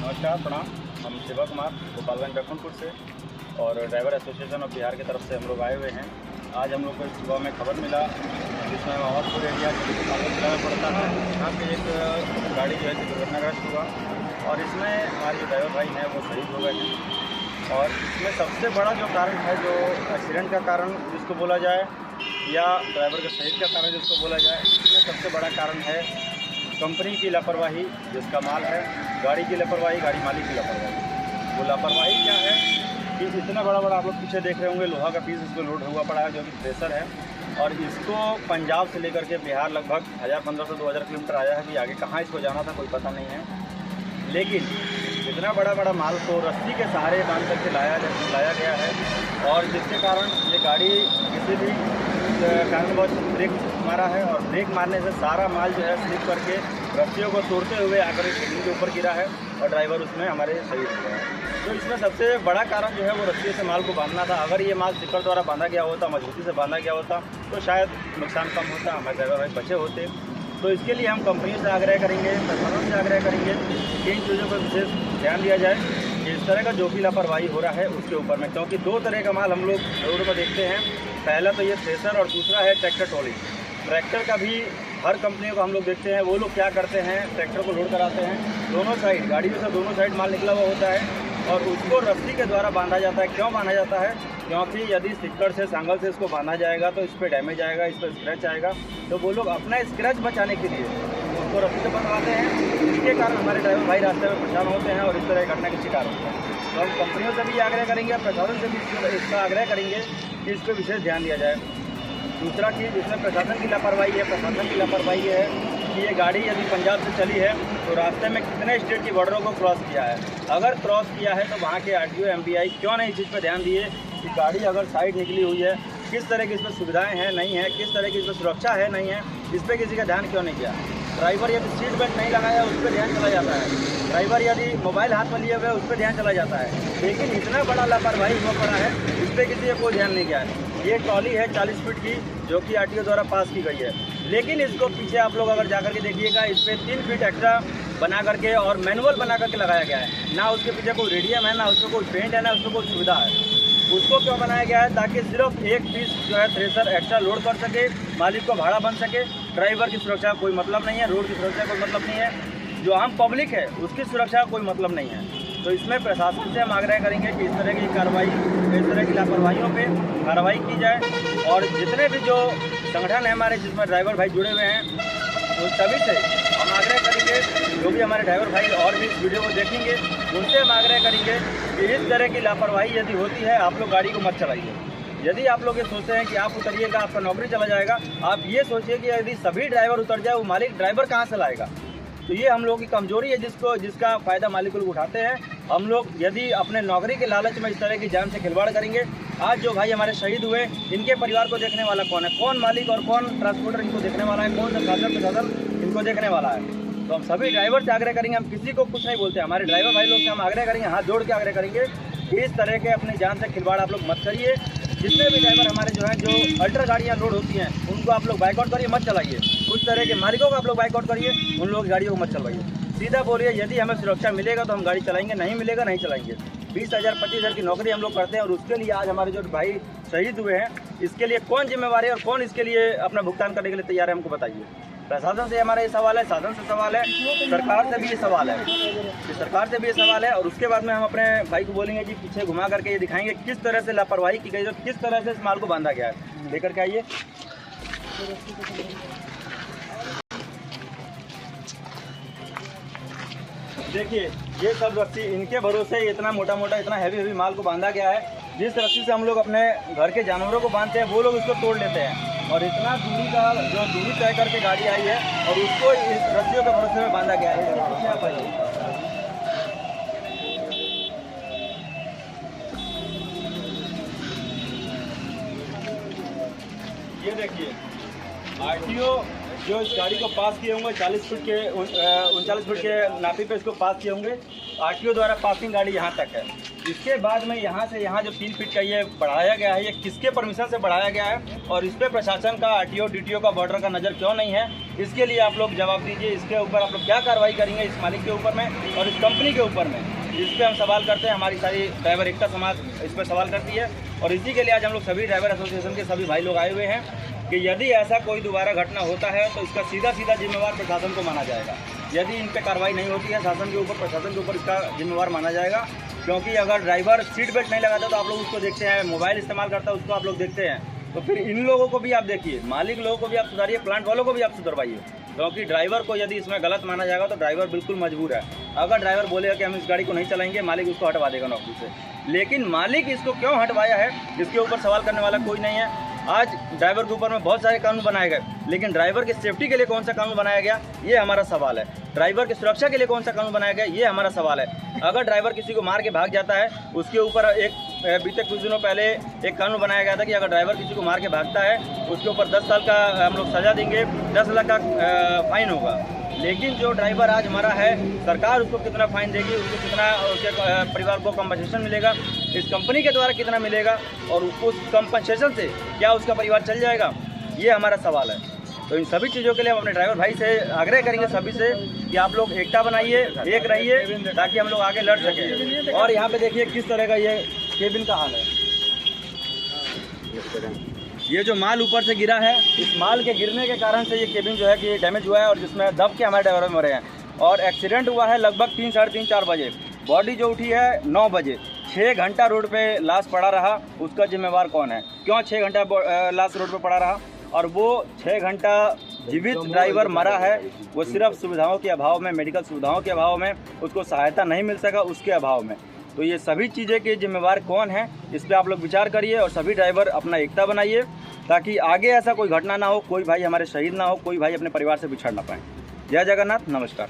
नमस्कार, प्रणाम। हम शिवा कुमार गोपालगंज जखनपुर से और ड्राइवर एसोसिएशन ऑफ बिहार की तरफ से हम लोग आए हुए हैं। आज हम लोग को सुबह में खबर मिला जिसमें मोहम्मदपुर एरिया गोपालगंज जिला में पड़ता है, यहाँ पे एक गाड़ी जो है दुर्घटनाग्रस्त हुआ और इसमें हमारे जो ड्राइवर भाई हैं वो शहीद हो गए हैं। और इसमें सबसे बड़ा जो कारण है, जो एक्सीडेंट का कारण जिसको बोला जाए या ड्राइवर के शहीद का कारण जिसको बोला जाए, इसमें सबसे बड़ा कारण है कंपनी की लापरवाही, जिसका माल है, गाड़ी की लापरवाही, गाड़ी मालिक की लापरवाही। वो लापरवाही क्या है कि इतना बड़ा आप लोग पीछे देख रहे होंगे, लोहा का पीस इसको लोड हुआ पड़ा है जो कि थ्रेसर है, और इसको पंजाब से लेकर के बिहार लगभग 1500 से 2000 किलोमीटर आया है कि आगे कहाँ इसको जाना था कोई पता नहीं है। लेकिन इतना बड़ा माल को रस्सी के सहारे बांध करके लाया गया है, और जिसके कारण ये गाड़ी किसी भी कारणवश ब्रेक मारा है, और ब्रेक मारने से सारा माल जो है स्लिप करके रस्सियों को तोड़ते हुए आकर जमीन के ऊपर गिरा है और ड्राइवर उसमें हमारे शहीद हो गए। तो इसमें सबसे बड़ा कारण जो है वो रस्सी से माल को बांधना था। अगर ये माल सिक्कर द्वारा बांधा गया होता, मजबूती से बांधा गया होता, तो शायद नुकसान कम होता, हमारे ड्राइवर भाई बचे होते। तो इसके लिए हम कंपनियों से आग्रह करेंगे, प्रशासन से आग्रह करेंगे कि इन चीज़ों पर विशेष ध्यान दिया जाए कि इस तरह का जो भी लापरवाही हो रहा है उसके ऊपर में, क्योंकि दो तरह का माल हम लोग रोड पर देखते हैं। पहला तो ये थ्रेसर और दूसरा है ट्रैक्टर ट्रॉली। ट्रैक्टर का भी हर कंपनियों को हम लोग देखते हैं, वो लोग क्या करते हैं, ट्रैक्टर को लोड कराते हैं, दोनों साइड गाड़ी में से दोनों साइड माल निकला हुआ होता है और उसको रस्सी के द्वारा बांधा जाता है। क्यों बांधा जाता है? क्योंकि यदि सिक्कर से, सांगल से इसको बांधा जाएगा तो इस पर डैमेज आएगा, इस पर स्क्रैच आएगा, तो वो लोग अपना स्क्रैच बचाने के लिए उसको रस्सी से बंधवाते हैं। इसके कारण हमारे ड्राइवर भाई रास्ते में परेशान होते हैं और इस तरह घटना के शिकार होते हैं। तो हम कंपनियों से भी आग्रह करेंगे, प्रशासन से भी इसका आग्रह करेंगे कि इस पर विशेष ध्यान दिया जाए। दूसरा चीज़, इसमें प्रशासन की लापरवाही है। प्रशासन की लापरवाही है कि ये गाड़ी यदि पंजाब से चली है तो रास्ते में कितने स्टेट की बॉर्डरों को क्रॉस किया है। अगर क्रॉस किया है तो वहाँ के आरटीओ एमपीआई क्यों नहीं इस चीज़ पर ध्यान दिए कि गाड़ी अगर साइड निकली हुई है, किस तरह की इसमें सुविधाएं हैं, नहीं है, किस तरह की इसमें सुरक्षा है, नहीं है, इस पर किसी का ध्यान क्यों नहीं किया। ड्राइवर यदि सीट बेल्ट नहीं लगाया उस पर ध्यान चला जाता है, ड्राइवर यदि मोबाइल हाथ में लिए हुए उस पर ध्यान चला जाता है। लेकिन इतना बड़ा लापरवाही हुआ पड़ा है, इस पर किसी का कोई ध्यान नहीं गया है। ये ट्रॉली है 40 फीट की जो कि आरटीओ द्वारा पास की गई है, लेकिन इसको पीछे आप लोग अगर जाकर के देखिएगा, इस पर 3 फीट एक्स्ट्रा बना करके और मैनुअल बना करके लगाया गया है। ना उसके पीछे कोई रेडियम है, ना उसमें कोई पेंट है, ना उसमें कोई सुविधा है। उसको क्यों बनाया गया है? ताकि सिर्फ एक पीस जो है थ्रेसर एक्स्ट्रा लोड कर सके, मालिक को भाड़ा बन सके। ड्राइवर की सुरक्षा का कोई मतलब नहीं है, रोड की सुरक्षा का कोई मतलब नहीं है, जो आम पब्लिक है उसकी सुरक्षा का कोई मतलब नहीं है। तो इसमें प्रशासन से हम आग्रह करेंगे कि इस तरह की कार्रवाई, इस तरह की लापरवाहियों पे कार्रवाई की जाए, और जितने भी जो संगठन है हमारे जिसमें ड्राइवर भाई जुड़े हुए हैं उन सभी से हम आग्रह करेंगे, जो भी हमारे ड्राइवर भाई और भी इस वीडियो को देखेंगे उनसे हम आग्रह करेंगे कि इस तरह की लापरवाही यदि होती है, आप लोग गाड़ी को मत चलाइए। यदि आप लोग ये सोचते हैं कि आप उतरिएगा आपका नौकरी चला जाएगा, आप ये सोचिए कि यदि सभी ड्राइवर उतर जाए, वो मालिक ड्राइवर कहाँ से लाएगा? तो ये हम लोगों की कमजोरी है जिसका फ़ायदा मालिक लोग उठाते हैं। हम लोग यदि अपने नौकरी के लालच में इस तरह की जान से खिलवाड़ करेंगे, आज जो भाई हमारे शहीद हुए, इनके परिवार को देखने वाला कौन है? कौन मालिक और कौन ट्रांसपोर्टर इनको देखने वाला है? कौन सा साधन इनको देखने वाला है? तो हम सभी ड्राइवर से आग्रह करेंगे, हम किसी को कुछ नहीं बोलते, हमारे ड्राइवर भाई लोग से हम आग्रह करेंगे, हाथ जोड़ के आग्रह करेंगे कि इस तरह के अपनी जान से खिलवाड़ आप लोग मत करिए। जितने भी ड्राइवर हमारे जो हैं, जो अल्ट्रा गाड़ियाँ लोड होती हैं, उनको आप लोग बाइकआउट करिए, मत चलाइए। उस तरह के मालिकों को आप लोग बाइकआउट करिए, उन लोग गाड़ियों को मत चलवाइए। सीधा बोलिए, यदि हमें सुरक्षा मिलेगा तो हम गाड़ी चलाएंगे, नहीं मिलेगा नहीं चलाएंगे। 20,000 25,000 की नौकरी हम लोग करते हैं, और उसके लिए आज हमारे जो भाई शहीद हुए हैं, इसके लिए कौन जिम्मेवार है और कौन इसके लिए अपना भुगतान करने के लिए तैयार है, हमको बताइए। प्रशासन से हमारा ये सवाल है, शासन से सवाल है, सरकार से भी ये सवाल है, सरकार से भी ये सवाल है। और उसके बाद में हम अपने भाई को बोलेंगे कि पीछे घुमा करके ये दिखाएंगे किस तरह से लापरवाही की गई है, किस तरह से इस माल को बांधा गया है। लेकर के आइए। देखिए, ये सब रस्सी इनके भरोसे इतना मोटा इतना हैवी माल को बांधा गया है। जिस रस्सी से हम लोग अपने घर के जानवरों को बांधते हैं, वो लोग इसको तोड़ लेते हैं, और इतना दूरी का जो दूरी तय करके गाड़ी आई है और उसको इस रस्सियों के भरोसे में बांधा गया है। ये देखिए, आरटीओ जो इस गाड़ी को पास किए होंगे 39 फुट के नापी पे इसको पास किए होंगे। आरटीओ द्वारा पासिंग गाड़ी यहाँ तक है। इसके बाद में यहाँ से यहाँ जो 3 फीट का ये बढ़ाया गया है, ये किसके परमिशन से बढ़ाया गया है और इस पर प्रशासन का, आरटीओ डीटीओ का, बॉर्डर का नज़र क्यों नहीं है, इसके लिए आप लोग जवाब दीजिए। इसके ऊपर आप लोग क्या कार्रवाई करेंगे इस मालिक के ऊपर में और इस कंपनी के ऊपर में, इस पर हम सवाल करते हैं। हमारी सारी ड्राइवर एकता समाज इस पर सवाल करती है और इसी के लिए आज हम लोग सभी ड्राइवर एसोसिएशन के सभी भाई लोग आए हुए हैं कि यदि ऐसा कोई दोबारा घटना होता है तो इसका सीधा जिम्मेवार प्रशासन को माना जाएगा। यदि इन पर कार्रवाई नहीं होती है शासन के ऊपर, प्रशासन के ऊपर इसका जिम्मेवार माना जाएगा। क्योंकि अगर ड्राइवर सीट बेल्ट नहीं लगाता तो आप लोग उसको देखते हैं, मोबाइल इस्तेमाल करता है उसको आप लोग देखते हैं, तो फिर इन लोगों को भी आप देखिए, मालिक लोगों को भी आप सुधारिए, प्लांट वालों को भी आप सुधरवाइए। क्योंकि ड्राइवर को यदि इसमें गलत माना जाएगा तो ड्राइवर बिल्कुल मजबूर है। अगर ड्राइवर बोलेगा कि हम इस गाड़ी को नहीं चलाएंगे, मालिक उसको हटवा देगा नौकरी से। लेकिन मालिक इसको क्यों हटवाया है, इसके ऊपर सवाल करने वाला कोई नहीं है। आज ड्राइवर के ऊपर में बहुत सारे कानून बनाए गए, लेकिन ड्राइवर की सेफ्टी के लिए कौन सा कानून बनाया गया, ये हमारा सवाल है। ड्राइवर की सुरक्षा के लिए कौन सा कानून बनाया गया, ये हमारा सवाल है। अगर ड्राइवर किसी को मार के भाग जाता है, उसके ऊपर बीते कुछ दिनों पहले एक कानून बनाया गया था कि अगर ड्राइवर किसी को मार के भागता है उसके ऊपर 10 साल का हम लोग सज़ा देंगे, 10 लाख का फाइन होगा। लेकिन जो ड्राइवर आज मरा है, सरकार उसको कितना फाइन देगी, उसको कितना, उसके परिवार को कंपनसेशन मिलेगा, इस कंपनी के द्वारा कितना मिलेगा और उस कंपनसेशन से क्या उसका परिवार चल जाएगा, ये हमारा सवाल है। तो इन सभी चीज़ों के लिए हम अपने ड्राइवर भाई से आग्रह करेंगे सभी से कि आप लोग एकता बनाइए, एक रहिए, ताकि हम लोग आगे लड़ सकें। और यहाँ पे देखिए किस तरह का ये केबिन का हाल है। ये जो माल ऊपर से गिरा है, इस माल के गिरने के कारण से ये केबिन जो है कि डैमेज हुआ है और जिसमें दब के हमारे ड्राइवर मरे हैं। और एक्सीडेंट हुआ है लगभग 3, साढ़े 3, 4 बजे। बॉडी जो उठी है 9 बजे। 6 घंटा रोड पे लाश पड़ा रहा, उसका जिम्मेवार कौन है? क्यों 6 घंटा लाश रोड पे पड़ा रहा? और वो 6 घंटा जीवित ड्राइवर मरा है, वो सिर्फ सुविधाओं के अभाव में, मेडिकल सुविधाओं के अभाव में, उसको सहायता नहीं मिल सका उसके अभाव में। तो ये सभी चीज़ें के जिम्मेवार कौन है, इस पर आप लोग विचार करिए और सभी ड्राइवर अपना एकता बनाइए, ताकि आगे ऐसा कोई घटना ना हो, कोई भाई हमारे शहीद ना हो, कोई भाई अपने परिवार से बिछड़ ना पाए। जय जगन्नाथ, नमस्कार।